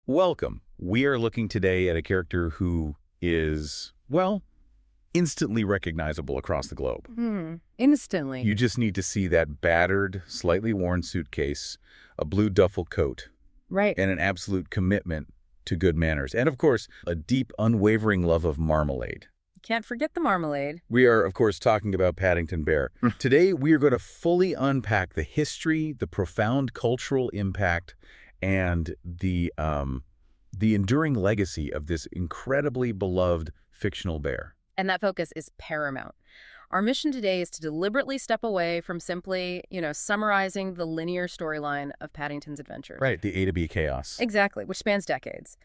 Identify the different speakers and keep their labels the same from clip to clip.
Speaker 1: Welcome. We are looking today at a character who is, well, instantly recognizable across the globe.
Speaker 2: Instantly.
Speaker 1: You just need to see that battered, slightly worn suitcase, a blue duffel coat,
Speaker 2: Right.
Speaker 1: and an absolute commitment to good manners. And, of course, a deep, unwavering love of marmalade.
Speaker 2: Can't forget the marmalade.
Speaker 1: We are, of course, talking about Paddington Bear. Today, we are going to fully unpack the history, the profound cultural impact, and the enduring legacy of this incredibly beloved fictional bear.
Speaker 2: And that focus is paramount. Our mission today is to deliberately step away from simply, summarizing the linear storyline of Paddington's adventures.
Speaker 1: Right, the A to B chaos.
Speaker 2: Exactly, which spans decades.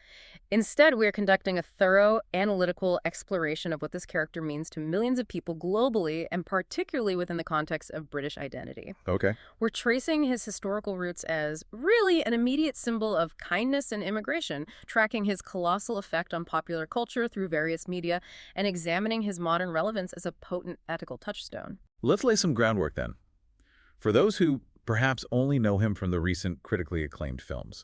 Speaker 2: Instead, we are conducting a thorough, analytical exploration of what this character means to millions of people globally, and particularly within the context of British identity.
Speaker 1: Okay.
Speaker 2: We're tracing his historical roots as really an immediate symbol of kindness and immigration, tracking his colossal effect on popular culture through various media, and examining his modern relevance as a potent ethical touchstone.
Speaker 1: Let's lay some groundwork then. For those who perhaps only know him from the recent critically acclaimed films,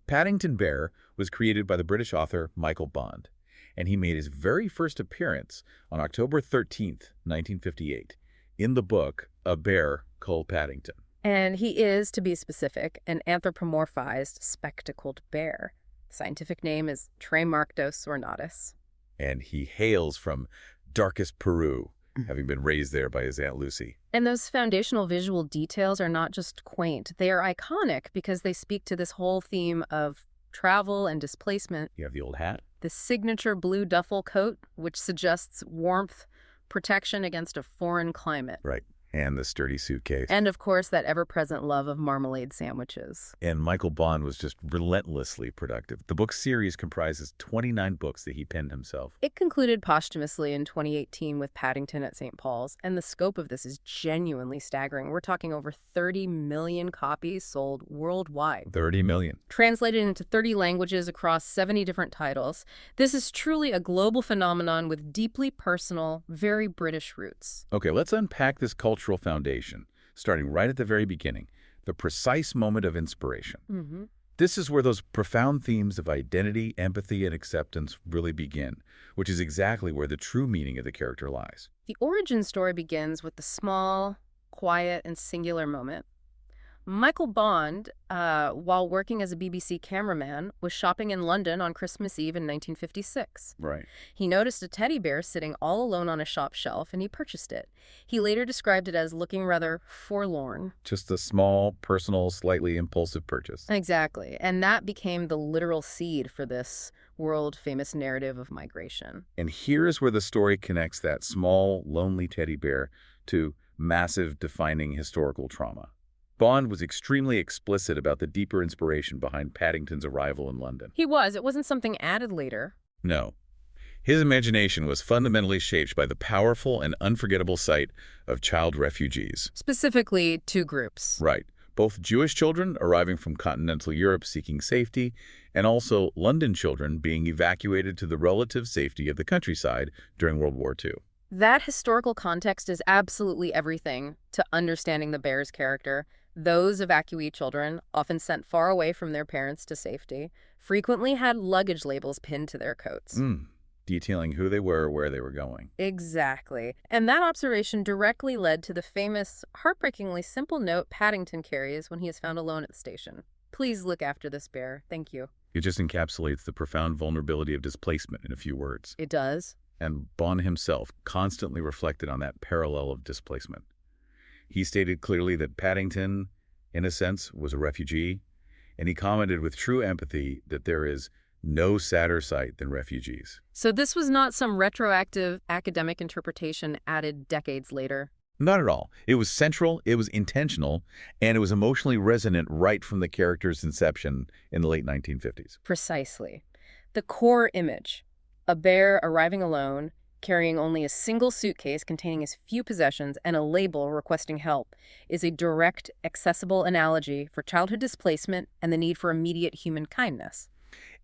Speaker 1: Paddington Bear was created by the British author Michael Bond, and he made his very first appearance on October 13th, 1958, in the book A Bear Called Paddington.
Speaker 2: And he is, to be specific, an anthropomorphized spectacled bear. The scientific name is Tremarctos ornatus.
Speaker 1: And he hails from darkest Peru, having been raised there by his Aunt Lucy.
Speaker 2: And those foundational visual details are not just quaint. They are iconic because they speak to this whole theme of travel and displacement.
Speaker 1: You have the old hat.
Speaker 2: The signature blue duffel coat, which suggests warmth, protection against a foreign climate.
Speaker 1: Right. And the sturdy suitcase.
Speaker 2: And, of course, that ever-present love of marmalade sandwiches.
Speaker 1: And Michael Bond was just relentlessly productive. The book series comprises 29 books that he penned himself.
Speaker 2: It concluded posthumously in 2018 with Paddington at St. Paul's, and the scope of this is genuinely staggering. We're talking over 30 million copies sold worldwide.
Speaker 1: 30 million.
Speaker 2: Translated into 30 languages across 70 different titles. This is truly a global phenomenon with deeply personal, very British roots.
Speaker 1: Okay, let's unpack this cultural foundation, starting right at the very beginning, the precise moment of inspiration. This is where those profound themes of identity, empathy, and acceptance really begin, which is exactly where the true meaning of the character lies.
Speaker 2: The origin story begins with the small, quiet, and singular moment. Michael Bond, while working as a BBC cameraman, was shopping in London on Christmas Eve in 1956.
Speaker 1: Right.
Speaker 2: He noticed a teddy bear sitting all alone on a shop shelf, and he purchased it. He later described it as looking rather forlorn.
Speaker 1: Just a small, personal, slightly impulsive purchase.
Speaker 2: Exactly. And that became the literal seed for this world-famous narrative of migration.
Speaker 1: And here is where the story connects that small, lonely teddy bear to massive, defining historical trauma. Bond was extremely explicit about the deeper inspiration behind Paddington's arrival in London.
Speaker 2: He was. It wasn't something added later.
Speaker 1: No. His imagination was fundamentally shaped by the powerful and unforgettable sight of child refugees.
Speaker 2: Specifically, two groups.
Speaker 1: Right. Both Jewish children arriving from continental Europe seeking safety, and also London children being evacuated to the relative safety of the countryside during World War II.
Speaker 2: That historical context is absolutely everything to understanding the bear's character. Those evacuee children, often sent far away from their parents to safety, frequently had luggage labels pinned to their coats.
Speaker 1: Detailing who they were, where they were going.
Speaker 2: Exactly. And that observation directly led to the famous, heartbreakingly simple note Paddington carries when he is found alone at the station. Please look after this bear. Thank you.
Speaker 1: It just encapsulates the profound vulnerability of displacement in a few words.
Speaker 2: It does.
Speaker 1: And Bond himself constantly reflected on that parallel of displacement. He stated clearly that Paddington, in a sense, was a refugee, and he commented with true empathy that there is no sadder sight than refugees.
Speaker 2: So this was not some retroactive academic interpretation added decades later.
Speaker 1: Not at all. It was central, it was intentional, and it was emotionally resonant right from the character's inception in the late 1950s.
Speaker 2: Precisely. The core image, a bear arriving alone, carrying only a single suitcase containing his few possessions and a label requesting help, is a direct, accessible analogy for childhood displacement and the need for immediate human kindness.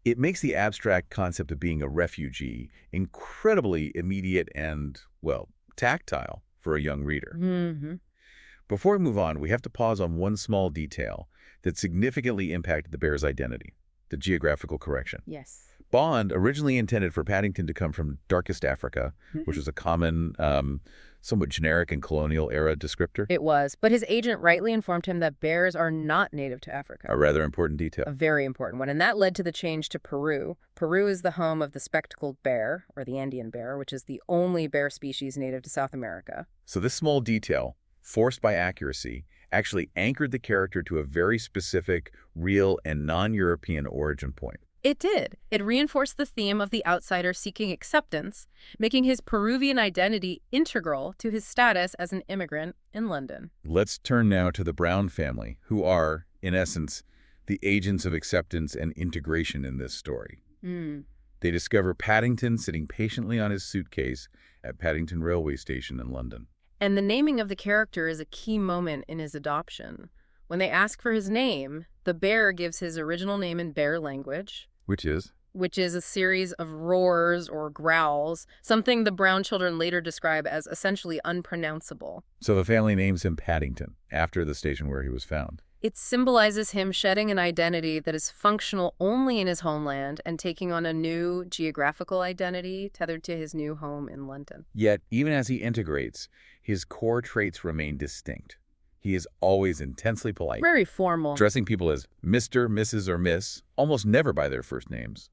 Speaker 1: It makes the abstract concept of being a refugee incredibly immediate and, well, tactile for a young reader. Before we move on, we have to pause on one small detail that significantly impacted the bear's identity. the geographical correction.
Speaker 2: Yes.
Speaker 1: Bond originally intended for Paddington to come from darkest Africa, which was a common, somewhat generic and colonial era descriptor.
Speaker 2: It was, but his agent rightly informed him that bears are not native to Africa.
Speaker 1: A rather important detail.
Speaker 2: A very important one, and that led to the change to Peru. Peru is the home of the spectacled bear, or the Andean bear, which is the only bear species native to South America.
Speaker 1: So this small detail, forced by accuracy, actually anchored the character to a very specific, real, and non-European origin point.
Speaker 2: It did. It reinforced the theme of the outsider seeking acceptance, making his Peruvian identity integral to his status as an immigrant in London.
Speaker 1: Let's turn now to the Brown family, who are, in essence, the agents of acceptance and integration in this story. They discover Paddington sitting patiently on his suitcase at Paddington railway station in London.
Speaker 2: And the naming of the character is a key moment in his adoption. When they ask for his name, the bear gives his original name in bear language,
Speaker 1: Which is
Speaker 2: a series of roars or growls, something the Brown children later describe as essentially unpronounceable.
Speaker 1: So the family names him Paddington, after the station where he was found.
Speaker 2: It symbolizes him shedding an identity that is functional only in his homeland and taking on a new geographical identity tethered to his new home in London.
Speaker 1: Yet, even as he integrates, his core traits remain distinct. He is always intensely polite,
Speaker 2: Very formal.
Speaker 1: addressing people as Mr., Mrs., or Miss, almost never by their first names.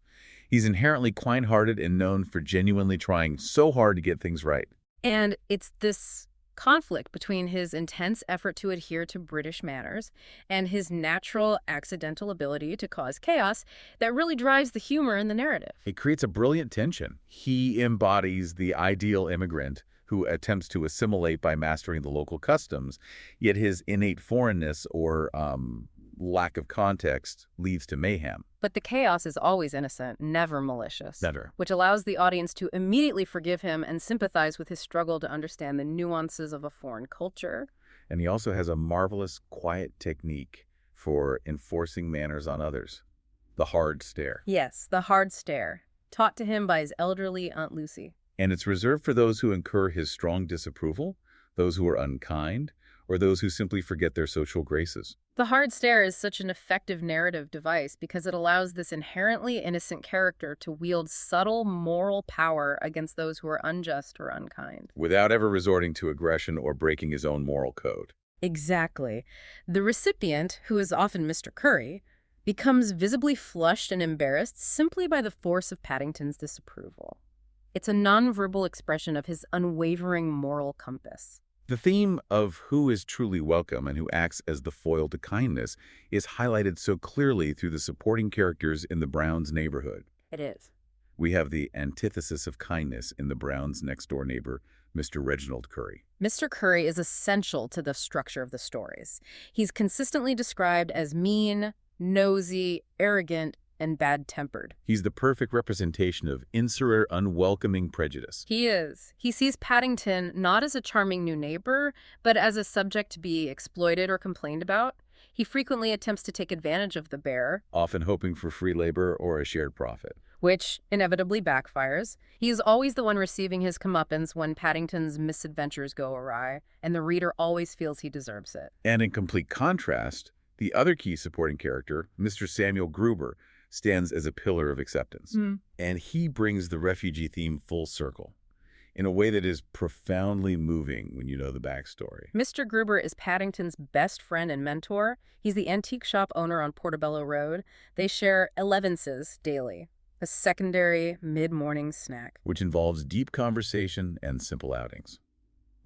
Speaker 1: He's inherently kind-hearted and known for genuinely trying so hard to get things right.
Speaker 2: And it's this conflict between his intense effort to adhere to British manners and his natural accidental ability to cause chaos that really drives the humor in the narrative.
Speaker 1: It creates a brilliant tension. He embodies the ideal immigrant who attempts to assimilate by mastering the local customs, yet his innate foreignness or lack of context leads to mayhem.
Speaker 2: But the chaos is always innocent, never malicious.
Speaker 1: Never.
Speaker 2: Which allows the audience to immediately forgive him and sympathize with his struggle to understand the nuances of a foreign culture.
Speaker 1: And he also has a marvelous, quiet technique for enforcing manners on others. The hard stare.
Speaker 2: Yes, the hard stare, taught to him by his elderly Aunt Lucy.
Speaker 1: And it's reserved for those who incur his strong disapproval, those who are unkind, or those who simply forget their social graces.
Speaker 2: The hard stare is such an effective narrative device because it allows this inherently innocent character to wield subtle moral power against those who are unjust or unkind.
Speaker 1: Without ever resorting to aggression or breaking his own moral code.
Speaker 2: Exactly. The recipient, who is often Mr. Curry, becomes visibly flushed and embarrassed simply by the force of Paddington's disapproval. It's a nonverbal expression of his unwavering moral compass.
Speaker 1: The theme of who is truly welcome and who acts as the foil to kindness is highlighted so clearly through the supporting characters in the Browns' neighborhood.
Speaker 2: It is.
Speaker 1: We have the antithesis of kindness in the Browns' next-door neighbor, Mr. Reginald Curry.
Speaker 2: Mr. Curry is essential to the structure of the stories. He's consistently described as mean, nosy, arrogant, and bad-tempered.
Speaker 1: He's the perfect representation of insular, unwelcoming prejudice.
Speaker 2: He is. He sees Paddington not as a charming new neighbor, but as a subject to be exploited or complained about. He frequently attempts to take advantage of the bear,
Speaker 1: Often hoping for free labor or a shared profit.
Speaker 2: which inevitably backfires. He is always the one receiving his comeuppance when Paddington's misadventures go awry, and the reader always feels he deserves it.
Speaker 1: And in complete contrast, the other key supporting character, Mr. Samuel Gruber, stands as a pillar of acceptance. And he brings the refugee theme full circle in a way that is profoundly moving when you know the backstory.
Speaker 2: Mr. Gruber is Paddington's best friend and mentor. He's the antique shop owner on Portobello Road. They share elevenses daily, a secondary mid-morning snack.
Speaker 1: Which involves deep conversation and simple outings.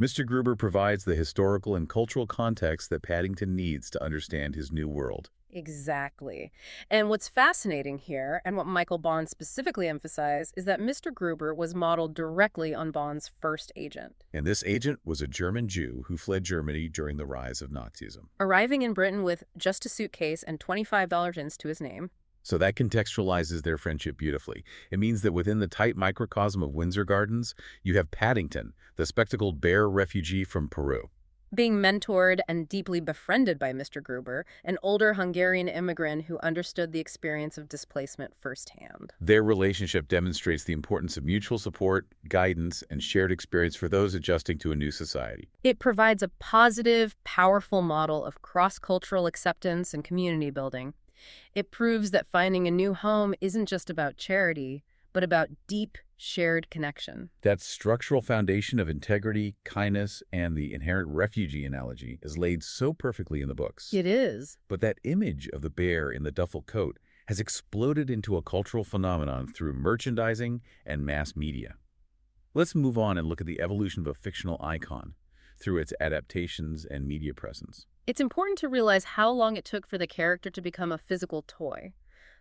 Speaker 1: Mr. Gruber provides the historical and cultural context that Paddington needs to understand his new world.
Speaker 2: Exactly. And what's fascinating here, and what Michael Bond specifically emphasized, is that Mr. Gruber was modeled directly on Bond's first agent.
Speaker 1: And this agent was a German Jew who fled Germany during the rise of Nazism.
Speaker 2: Arriving in Britain with just a suitcase and $25 to his name.
Speaker 1: So that contextualizes their friendship beautifully. It means that within the tight microcosm of Windsor Gardens, you have Paddington, the spectacled bear refugee from Peru.
Speaker 2: Being mentored and deeply befriended by Mr. Gruber, an older Hungarian immigrant who understood the experience of displacement firsthand.
Speaker 1: Their relationship demonstrates the importance of mutual support, guidance, and shared experience for those adjusting to a new society.
Speaker 2: It provides a positive, powerful model of cross-cultural acceptance and community building. It proves that finding a new home isn't just about charity, but about deep, shared connection.
Speaker 1: That structural foundation of integrity, kindness, and the inherent refugee analogy is laid so perfectly in the books.
Speaker 2: It is.
Speaker 1: But that image of the bear in the duffel coat has exploded into a cultural phenomenon through merchandising and mass media. Let's move on and look at the evolution of a fictional icon through its adaptations and media presence.
Speaker 2: It's important to realize how long it took for the character to become a physical toy.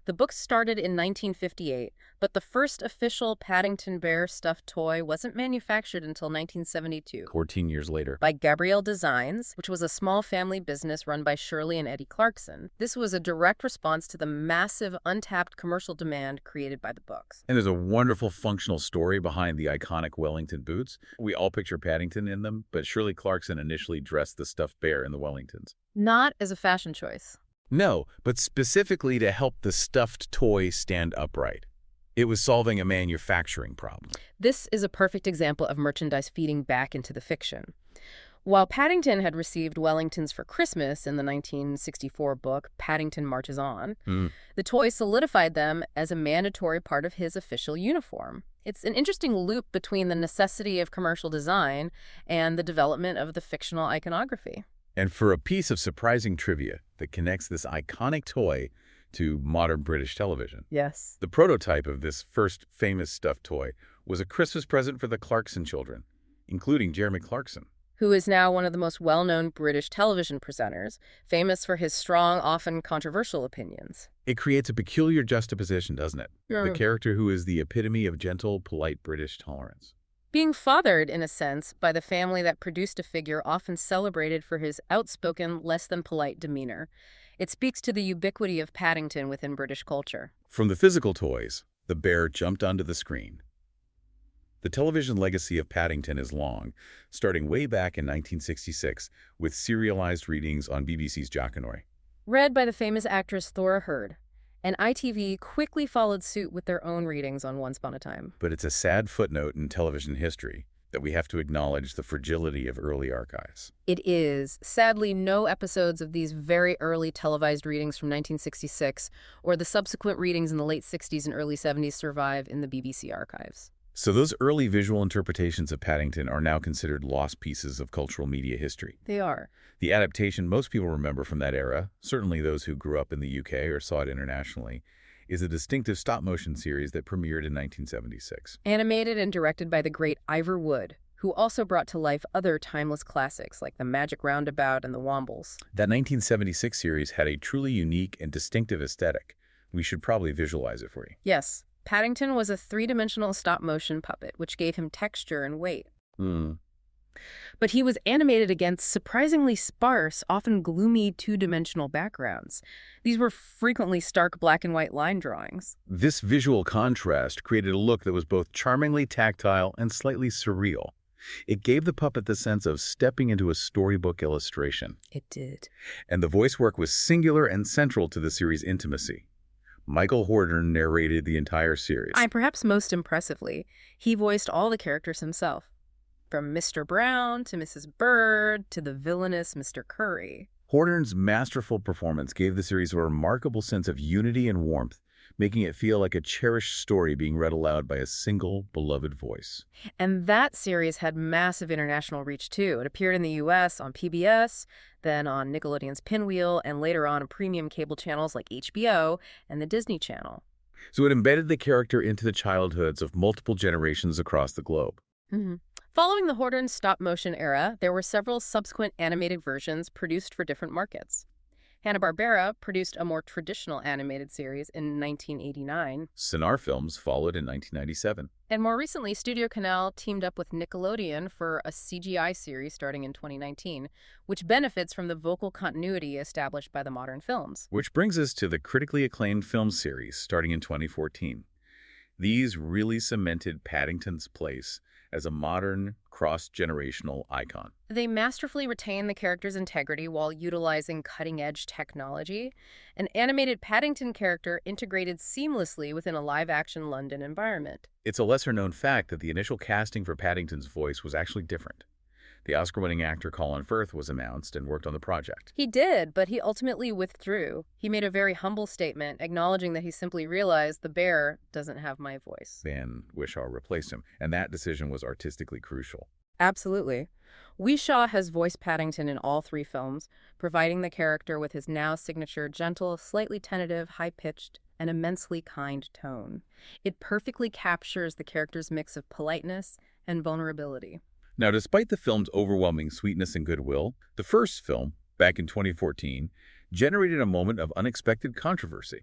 Speaker 2: The book started in 1958, but the first official Paddington Bear stuffed toy wasn't manufactured until 1972.
Speaker 1: 14 years later.
Speaker 2: By Gabrielle Designs, which was a small family business run by Shirley and Eddie Clarkson. This was a direct response to the massive, untapped commercial demand created by the books.
Speaker 1: And there's a wonderful functional story behind the iconic Wellington boots. We all picture Paddington in them, but Shirley Clarkson initially dressed the stuffed bear in the Wellingtons.
Speaker 2: Not as a fashion choice.
Speaker 1: No, but specifically to help the stuffed toy stand upright. It was solving a manufacturing problem.
Speaker 2: This is a perfect example of merchandise feeding back into the fiction. While Paddington had received Wellingtons for Christmas in the 1964 book Paddington Marches On, the toy solidified them as a mandatory part of his official uniform. It's an interesting loop between the necessity of commercial design and the development of the fictional iconography.
Speaker 1: And for a piece of surprising trivia that connects this iconic toy to modern British television.
Speaker 2: Yes.
Speaker 1: The prototype of this first famous stuffed toy was a Christmas present for the Clarkson children, including Jeremy Clarkson,
Speaker 2: who is now one of the most well-known British television presenters, famous for his strong, often controversial opinions.
Speaker 1: It creates a peculiar juxtaposition, doesn't it?
Speaker 2: Yeah.
Speaker 1: The character who is the epitome of gentle, polite British tolerance.
Speaker 2: Being fathered, in a sense, by the family that produced a figure often celebrated for his outspoken, less-than-polite demeanor. It speaks to the ubiquity of Paddington within British culture.
Speaker 1: From the physical toys, the bear jumped onto the screen. The television legacy of Paddington is long, starting way back in 1966 with serialized readings on BBC's Jackanory.
Speaker 2: Read by the famous actress Thora Hird, and ITV quickly followed suit with their own readings on Once Upon a Time.
Speaker 1: But it's a sad footnote in television history that we have to acknowledge the fragility of early archives.
Speaker 2: It is. Sadly, no episodes of these very early televised readings from 1966 or the subsequent readings in the late 60s and early 70s survive in the BBC archives.
Speaker 1: So those early visual interpretations of Paddington are now considered lost pieces of cultural media history.
Speaker 2: They are.
Speaker 1: The adaptation most people remember from that era, certainly those who grew up in the UK or saw it internationally, is a distinctive stop-motion series that premiered in 1976.
Speaker 2: Animated and directed by the great Ivor Wood, who also brought to life other timeless classics like The Magic Roundabout and The Wombles.
Speaker 1: That 1976 series had a truly unique and distinctive aesthetic. We should probably visualize it for you.
Speaker 2: Yes. Paddington was a three-dimensional stop-motion puppet, which gave him texture and weight. But he was animated against surprisingly sparse, often gloomy two-dimensional backgrounds. These were frequently stark black and white line drawings.
Speaker 1: This visual contrast created a look that was both charmingly tactile and slightly surreal. It gave the puppet the sense of stepping into a storybook illustration.
Speaker 2: It did.
Speaker 1: And the voice work was singular and central to the series' intimacy. Michael Hordern narrated the entire series.
Speaker 2: Perhaps most impressively, he voiced all the characters himself. From Mr. Brown to Mrs. Bird to the villainous Mr. Curry.
Speaker 1: Hordern's masterful performance gave the series a remarkable sense of unity and warmth, making it feel like a cherished story being read aloud by a single, beloved voice.
Speaker 2: And that series had massive international reach, too. It appeared in the U.S. on PBS, then on Nickelodeon's Pinwheel, and later on premium cable channels like HBO and the Disney Channel.
Speaker 1: So it embedded the character into the childhoods of multiple generations across the globe.
Speaker 2: Following the Hordern stop-motion era, there were several subsequent animated versions produced for different markets. Hanna-Barbera produced a more traditional animated series in 1989.
Speaker 1: Sonar Films followed in 1997.
Speaker 2: And more recently, Studio Canal teamed up with Nickelodeon for a CGI series starting in 2019, which benefits from the vocal continuity established by the modern films.
Speaker 1: Which brings us to the critically acclaimed film series starting in 2014. These really cemented Paddington's place as a modern, cross-generational icon.
Speaker 2: They masterfully retain the character's integrity while utilizing cutting-edge technology. An animated Paddington character integrated seamlessly within a live-action London environment.
Speaker 1: It's a lesser-known fact that the initial casting for Paddington's voice was actually different. The Oscar-winning actor Colin Firth was announced and worked on the project.
Speaker 2: He did, but he ultimately withdrew. He made a very humble statement, acknowledging that he simply realized the bear doesn't have my voice.
Speaker 1: Van Wishaw replaced him, and that decision was artistically crucial.
Speaker 2: Absolutely. Wishaw has voiced Paddington in all 3 films, providing the character with his now signature gentle, slightly tentative, high-pitched, and immensely kind tone. It perfectly captures the character's mix of politeness and vulnerability.
Speaker 1: Now, despite the film's overwhelming sweetness and goodwill, the first film, back in 2014, generated a moment of unexpected controversy.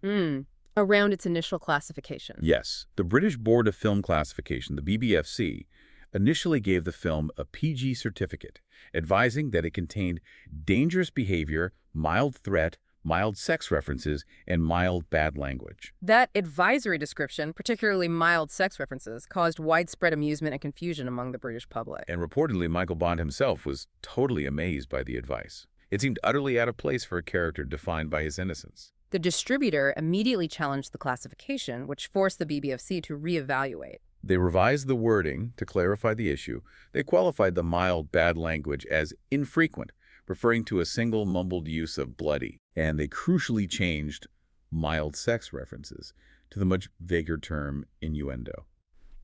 Speaker 2: Around its initial classification.
Speaker 1: Yes, the British Board of Film Classification, the BBFC, initially gave the film a PG certificate, advising that it contained dangerous behavior, mild threat, mild sex references, and mild bad language.
Speaker 2: That advisory description, particularly mild sex references, caused widespread amusement and confusion among the British public.
Speaker 1: And reportedly, Michael Bond himself was totally amazed by the advice. It seemed utterly out of place for a character defined by his innocence.
Speaker 2: The distributor immediately challenged the classification, which forced the BBFC to reevaluate.
Speaker 1: They revised the wording to clarify the issue. They qualified the mild bad language as infrequent, referring to a single mumbled use of bloody. And they crucially changed mild sex references to the much vaguer term innuendo.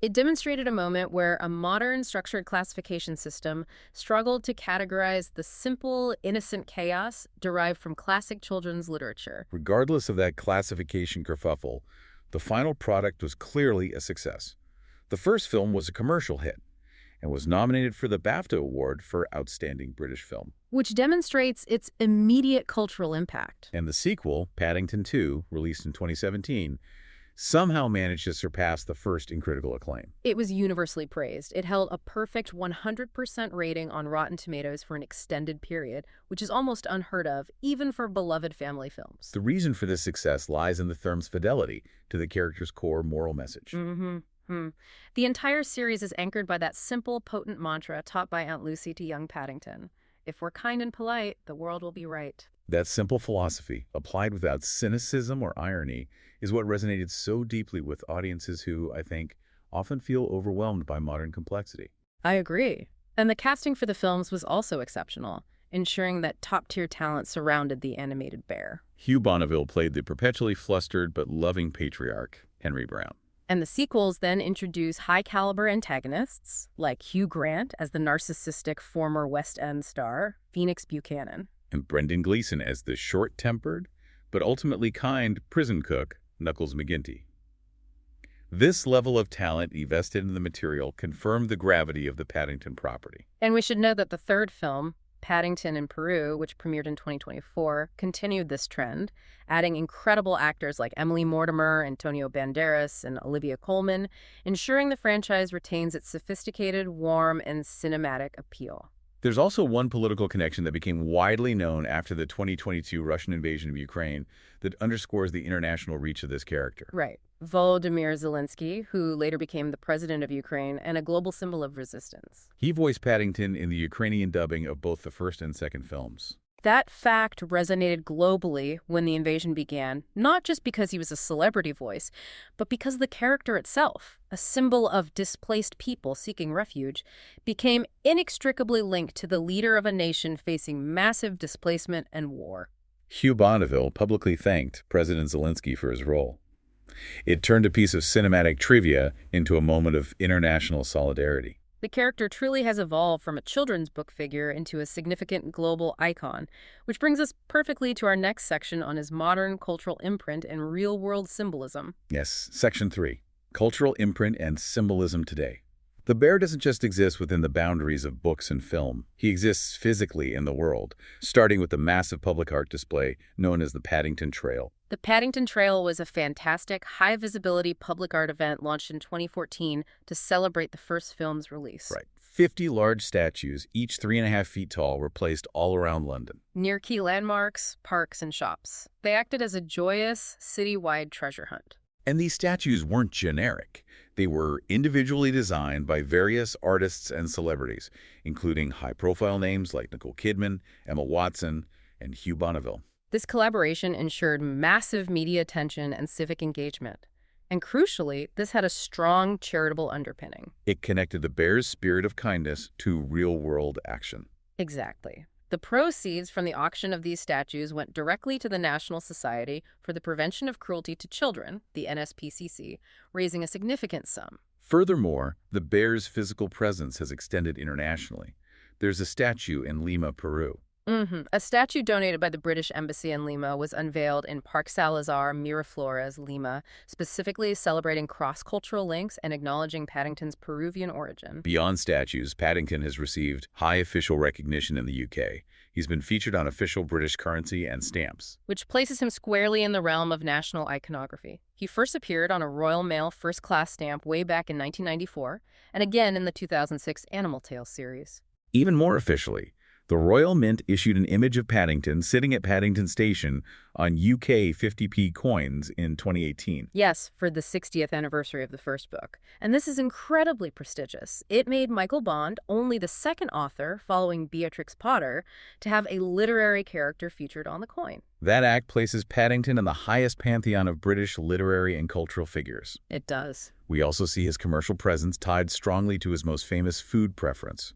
Speaker 2: It demonstrated a moment where a modern structured classification system struggled to categorize the simple, innocent chaos derived from classic children's literature.
Speaker 1: Regardless of that classification kerfuffle, the final product was clearly a success. The first film was a commercial hit and was nominated for the BAFTA Award for Outstanding British Film.
Speaker 2: Which demonstrates its immediate cultural impact.
Speaker 1: And the sequel, Paddington 2, released in 2017, somehow managed to surpass the first in critical acclaim.
Speaker 2: It was universally praised. It held a perfect 100% rating on Rotten Tomatoes for an extended period, which is almost unheard of, even for beloved family films.
Speaker 1: The reason for this success lies in the film's fidelity to the character's core moral message.
Speaker 2: The entire series is anchored by that simple, potent mantra taught by Aunt Lucy to young Paddington. If we're kind and polite, the world will be right.
Speaker 1: That simple philosophy, applied without cynicism or irony, is what resonated so deeply with audiences who, I think, often feel overwhelmed by modern complexity.
Speaker 2: I agree. And the casting for the films was also exceptional, ensuring that top-tier talent surrounded the animated bear.
Speaker 1: Hugh Bonneville played the perpetually flustered but loving patriarch, Henry Brown.
Speaker 2: And the sequels then introduce high-caliber antagonists, like Hugh Grant as the narcissistic former West End star, Phoenix Buchanan.
Speaker 1: And Brendan Gleeson as the short-tempered, but ultimately kind prison cook, Knuckles McGinty. This level of talent invested in the material confirmed the gravity of the Paddington property.
Speaker 2: And we should note that the third film, Paddington in Peru, which premiered in 2024, continued this trend, adding incredible actors like Emily Mortimer, Antonio Banderas, and Olivia Colman, ensuring the franchise retains its sophisticated, warm, and cinematic appeal.
Speaker 1: There's also one political connection that became widely known after the 2022 Russian invasion of Ukraine that underscores the international reach of this character.
Speaker 2: Right. Volodymyr Zelensky, who later became the president of Ukraine and a global symbol of resistance.
Speaker 1: He voiced Paddington in the Ukrainian dubbing of both the first and second films.
Speaker 2: That fact resonated globally when the invasion began, not just because he was a celebrity voice, but because the character itself, a symbol of displaced people seeking refuge, became inextricably linked to the leader of a nation facing massive displacement and war.
Speaker 1: Hugh Bonneville publicly thanked President Zelensky for his role. It turned a piece of cinematic trivia into a moment of international solidarity.
Speaker 2: The character truly has evolved from a children's book figure into a significant global icon, which brings us perfectly to our next section on his modern cultural imprint and real-world symbolism.
Speaker 1: Yes, Section 3, Cultural Imprint and Symbolism Today. The bear doesn't just exist within the boundaries of books and film. He exists physically in the world, starting with the massive public art display known as the Paddington Trail.
Speaker 2: The Paddington Trail was a fantastic, high-visibility public art event launched in 2014 to celebrate the first film's release.
Speaker 1: Right. 50 large statues, each 3.5 feet tall, were placed all around London.
Speaker 2: Near key landmarks, parks, and shops. They acted as a joyous, citywide treasure hunt.
Speaker 1: And these statues weren't generic. They were individually designed by various artists and celebrities, including high-profile names like Nicole Kidman, Emma Watson, and Hugh Bonneville.
Speaker 2: This collaboration ensured massive media attention and civic engagement. And crucially, this had a strong charitable underpinning.
Speaker 1: It connected the bear's spirit of kindness to real-world action.
Speaker 2: Exactly. The proceeds from the auction of these statues went directly to the National Society for the Prevention of Cruelty to Children, the NSPCC, raising a significant sum.
Speaker 1: Furthermore, the bear's physical presence has extended internationally. There's a statue in Lima, Peru.
Speaker 2: A statue donated by the British Embassy in Lima was unveiled in Parque Salazar, Miraflores, Lima, specifically celebrating cross-cultural links and acknowledging Paddington's Peruvian origin.
Speaker 1: Beyond statues, Paddington has received high official recognition in the UK. He's been featured on official British currency and stamps.
Speaker 2: Which places him squarely in the realm of national iconography. He first appeared on a Royal Mail first-class stamp way back in 1994, and again in the 2006 Animal Tales series.
Speaker 1: Even more officially, the Royal Mint issued an image of Paddington sitting at Paddington Station on UK 50p coins in 2018.
Speaker 2: Yes, for the 60th anniversary of the first book. And this is incredibly prestigious. It made Michael Bond only the second author, following Beatrix Potter, to have a literary character featured on the coin.
Speaker 1: That act places Paddington in the highest pantheon of British literary and cultural figures.
Speaker 2: It does.
Speaker 1: We also see his commercial presence tied strongly to his most famous food preference,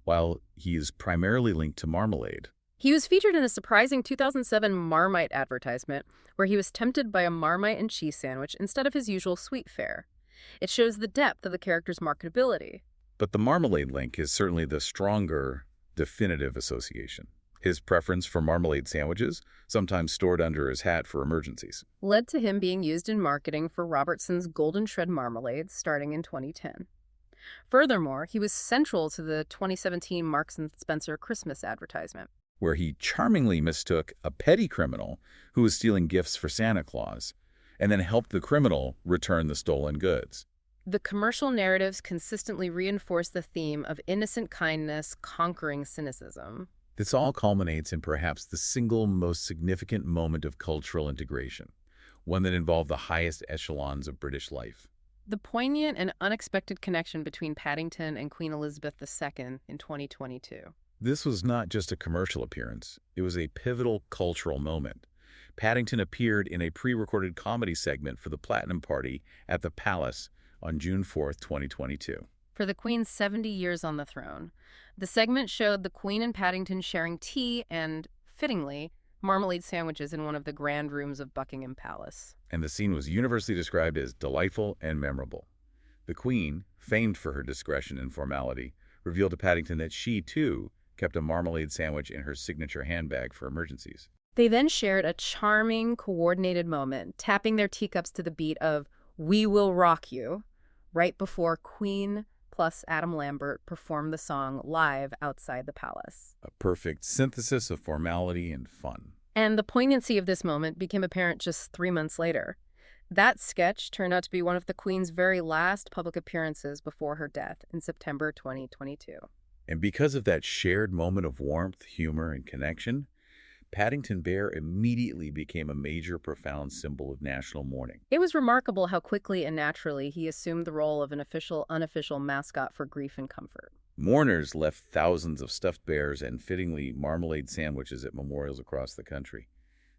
Speaker 1: while he is primarily linked to marmalade.
Speaker 2: He was featured in a surprising 2007 Marmite advertisement where he was tempted by a Marmite and cheese sandwich instead of his usual sweet fare. It shows the depth of the character's marketability.
Speaker 1: But the marmalade link is certainly the stronger, definitive association. His preference for marmalade sandwiches, sometimes stored under his hat for emergencies,
Speaker 2: led to him being used in marketing for Robertson's Golden Shred marmalades starting in 2010. Furthermore, he was central to the 2017 Marks & Spencer Christmas advertisement,
Speaker 1: where he charmingly mistook a petty criminal who was stealing gifts for Santa Claus and then helped the criminal return the stolen goods.
Speaker 2: The commercial narratives consistently reinforce the theme of innocent kindness conquering cynicism.
Speaker 1: This all culminates in perhaps the single most significant moment of cultural integration, one that involved the highest echelons of British life.
Speaker 2: The poignant and unexpected connection between Paddington and Queen Elizabeth II in 2022.
Speaker 1: This was not just a commercial appearance. It was a pivotal cultural moment. Paddington appeared in a pre-recorded comedy segment for the Platinum Party at the Palace on June 4, 2022.
Speaker 2: For the Queen's 70 years on the throne, the segment showed the Queen and Paddington sharing tea and, fittingly, marmalade sandwiches in one of the grand rooms of Buckingham Palace.
Speaker 1: And the scene was universally described as delightful and memorable. The Queen, famed for her discretion and formality, revealed to Paddington that she, too, kept a marmalade sandwich in her signature handbag for emergencies.
Speaker 2: They then shared a charming, coordinated moment, tapping their teacups to the beat of "We Will Rock You," right before Queen plus Adam Lambert performed the song live outside the palace.
Speaker 1: A perfect synthesis of formality and fun.
Speaker 2: And the poignancy of this moment became apparent just 3 months later. That sketch turned out to be one of the Queen's very last public appearances before her death in September 2022.
Speaker 1: And because of that shared moment of warmth, humor, and connection, Paddington Bear immediately became a major, profound symbol of national mourning.
Speaker 2: It was remarkable how quickly and naturally he assumed the role of an official-unofficial mascot for grief and comfort.
Speaker 1: Mourners left thousands of stuffed bears and, fittingly, marmalade sandwiches at memorials across the country.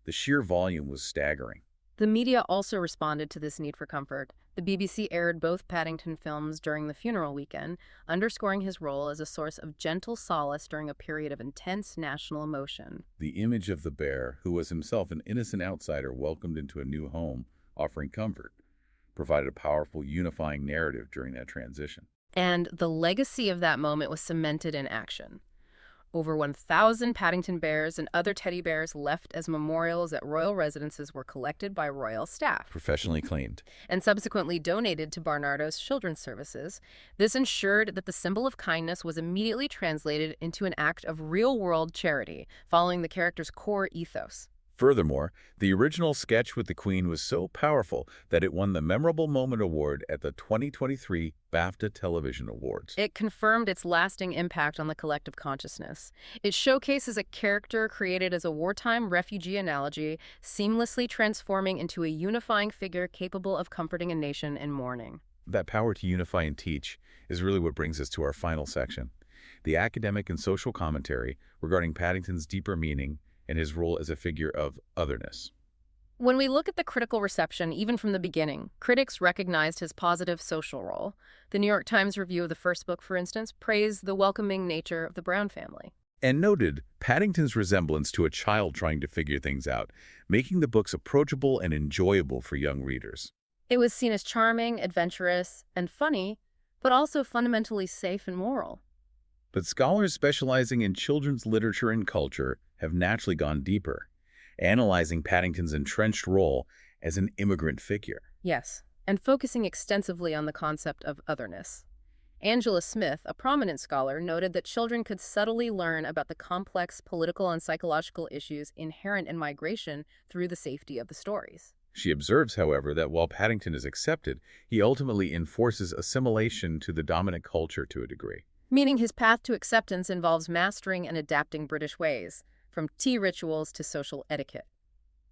Speaker 1: The sheer volume was staggering.
Speaker 2: The media also responded to this need for comfort. The BBC aired both Paddington films during the funeral weekend, underscoring his role as a source of gentle solace during a period of intense national emotion.
Speaker 1: The image of the bear, who was himself an innocent outsider welcomed into a new home, offering comfort, provided a powerful unifying narrative during that transition.
Speaker 2: And the legacy of that moment was cemented in action. Over 1,000 Paddington Bears and other teddy bears left as memorials at royal residences were collected by royal staff,
Speaker 1: Professionally claimed.
Speaker 2: and subsequently donated to Barnardo's Children's Services. This ensured that the symbol of kindness was immediately translated into an act of real-world charity, following the character's core ethos.
Speaker 1: Furthermore, the original sketch with the Queen was so powerful that it won the Memorable Moment Award at the 2023 BAFTA Television Awards.
Speaker 2: It confirmed its lasting impact on the collective consciousness. It showcases a character created as a wartime refugee analogy, seamlessly transforming into a unifying figure capable of comforting a nation in mourning.
Speaker 1: That power to unify and teach is really what brings us to our final section, the academic and social commentary regarding Paddington's deeper meaning and his role as a figure of otherness.
Speaker 2: When we look at the critical reception, even from the beginning, critics recognized his positive social role. The New York Times review of the first book, for instance, praised the welcoming nature of the Brown family.
Speaker 1: And noted Paddington's resemblance to a child trying to figure things out, making the books approachable and enjoyable for young readers.
Speaker 2: It was seen as charming, adventurous, and funny, but also fundamentally safe and moral.
Speaker 1: But scholars specializing in children's literature and culture have naturally gone deeper, analyzing Paddington's entrenched role as an immigrant figure.
Speaker 2: Yes, and focusing extensively on the concept of otherness. Angela Smith, a prominent scholar, noted that children could subtly learn about the complex political and psychological issues inherent in migration through the safety of the stories.
Speaker 1: She observes, however, that while Paddington is accepted, he ultimately enforces assimilation to the dominant culture to a degree.
Speaker 2: Meaning his path to acceptance involves mastering and adapting British ways, from tea rituals to social etiquette.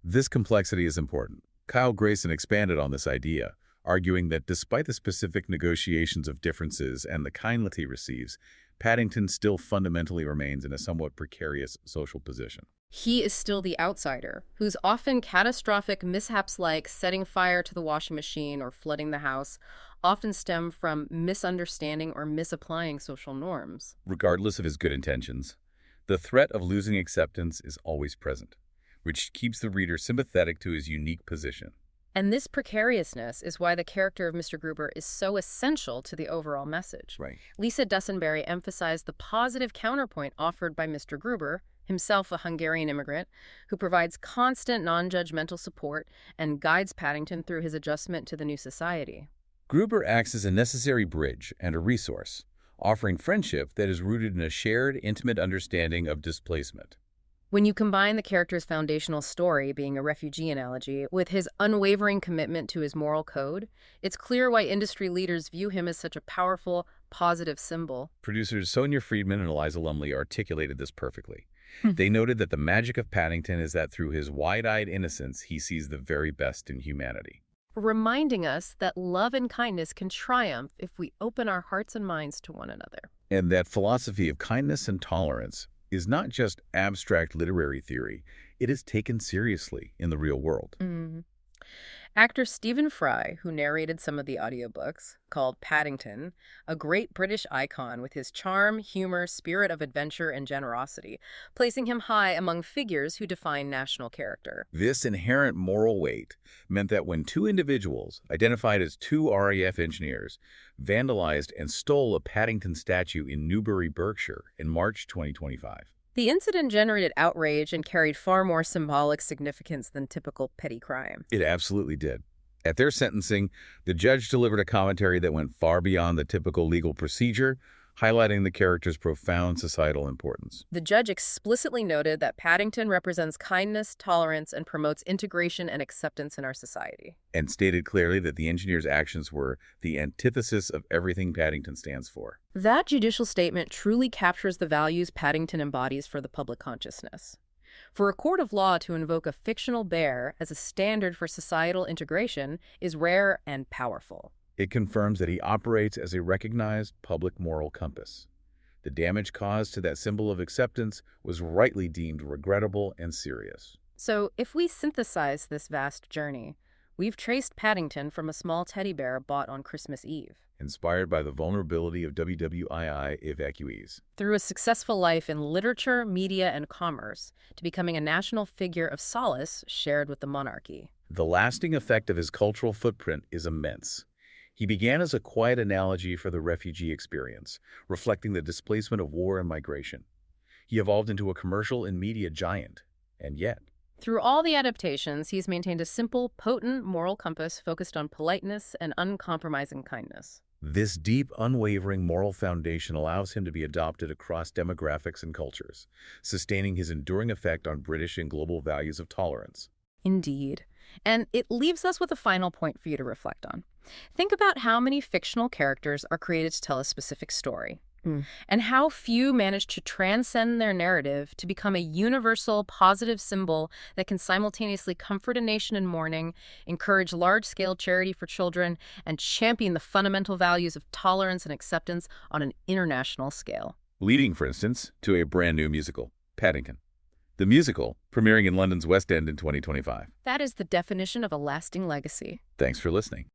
Speaker 1: This complexity is important. Kyle Grayson expanded on this idea, arguing that despite the specific negotiations of differences and the kindness he receives, Paddington still fundamentally remains in a somewhat precarious social position.
Speaker 2: He is still the outsider, whose often catastrophic mishaps like setting fire to the washing machine or flooding the house often stem from misunderstanding or misapplying social norms.
Speaker 1: Regardless of his good intentions, the threat of losing acceptance is always present, which keeps the reader sympathetic to his unique position.
Speaker 2: And this precariousness is why the character of Mr. Gruber is so essential to the overall message.
Speaker 1: Right.
Speaker 2: Lisa Dusenberry emphasized the positive counterpoint offered by Mr. Gruber, himself a Hungarian immigrant, who provides constant non-judgmental support and guides Paddington through his adjustment to the new society.
Speaker 1: Gruber acts as a necessary bridge and a resource, offering friendship that is rooted in a shared, intimate understanding of displacement.
Speaker 2: When you combine the character's foundational story, being a refugee analogy, with his unwavering commitment to his moral code, it's clear why industry leaders view him as such a powerful, positive symbol.
Speaker 1: Producers Sonia Friedman and Eliza Lumley articulated this perfectly. They noted that the magic of Paddington is that through his wide-eyed innocence, he sees the very best in humanity.
Speaker 2: Reminding us that love and kindness can triumph if we open our hearts and minds to one another.
Speaker 1: And that philosophy of kindness and tolerance is not just abstract literary theory, it is taken seriously in the real world.
Speaker 2: Actor Stephen Fry, who narrated some of the audiobooks, called Paddington a great British icon with his charm, humor, spirit of adventure, and generosity, placing him high among figures who define national character.
Speaker 1: This inherent moral weight meant that when two individuals, identified as two RAF engineers, vandalized and stole a Paddington statue in Newbury, Berkshire in March 2025,
Speaker 2: the incident generated outrage and carried far more symbolic significance than typical petty crime.
Speaker 1: it absolutely did. At their sentencing, the judge delivered a commentary that went far beyond the typical legal procedure, highlighting the character's profound societal importance.
Speaker 2: The judge explicitly noted that Paddington represents kindness, tolerance, and promotes integration and acceptance in our society.
Speaker 1: And stated clearly that the engineer's actions were the antithesis of everything Paddington stands for.
Speaker 2: That judicial statement truly captures the values Paddington embodies for the public consciousness. For a court of law to invoke a fictional bear as a standard for societal integration is rare and powerful.
Speaker 1: It confirms that he operates as a recognized public moral compass. The damage caused to that symbol of acceptance was rightly deemed regrettable and serious.
Speaker 2: So, if we synthesize this vast journey, we've traced Paddington from a small teddy bear bought on Christmas Eve,
Speaker 1: Inspired by the vulnerability of WWII evacuees,
Speaker 2: through a successful life in literature, media, and commerce, to becoming a national figure of solace shared with the monarchy.
Speaker 1: the lasting effect of his cultural footprint is immense. He began as a quiet analogy for the refugee experience, reflecting the displacement of war and migration. He evolved into a commercial and media giant, and yet,
Speaker 2: Through all the adaptations, he's maintained a simple, potent moral compass focused on politeness and uncompromising kindness.
Speaker 1: this deep, unwavering moral foundation allows him to be adopted across demographics and cultures, sustaining his enduring effect on British and global values of tolerance.
Speaker 2: Indeed. And it leaves us with a final point for you to reflect on. Think about how many fictional characters are created to tell a specific story, and how few manage to transcend their narrative to become a universal, positive symbol that can simultaneously comfort a nation in mourning, encourage large-scale charity for children, and champion the fundamental values of tolerance and acceptance on an international scale.
Speaker 1: Leading, for instance, to a brand new musical, Paddington. the musical, premiering in London's West End in 2025.
Speaker 2: That is the definition of a lasting legacy.
Speaker 1: Thanks for listening.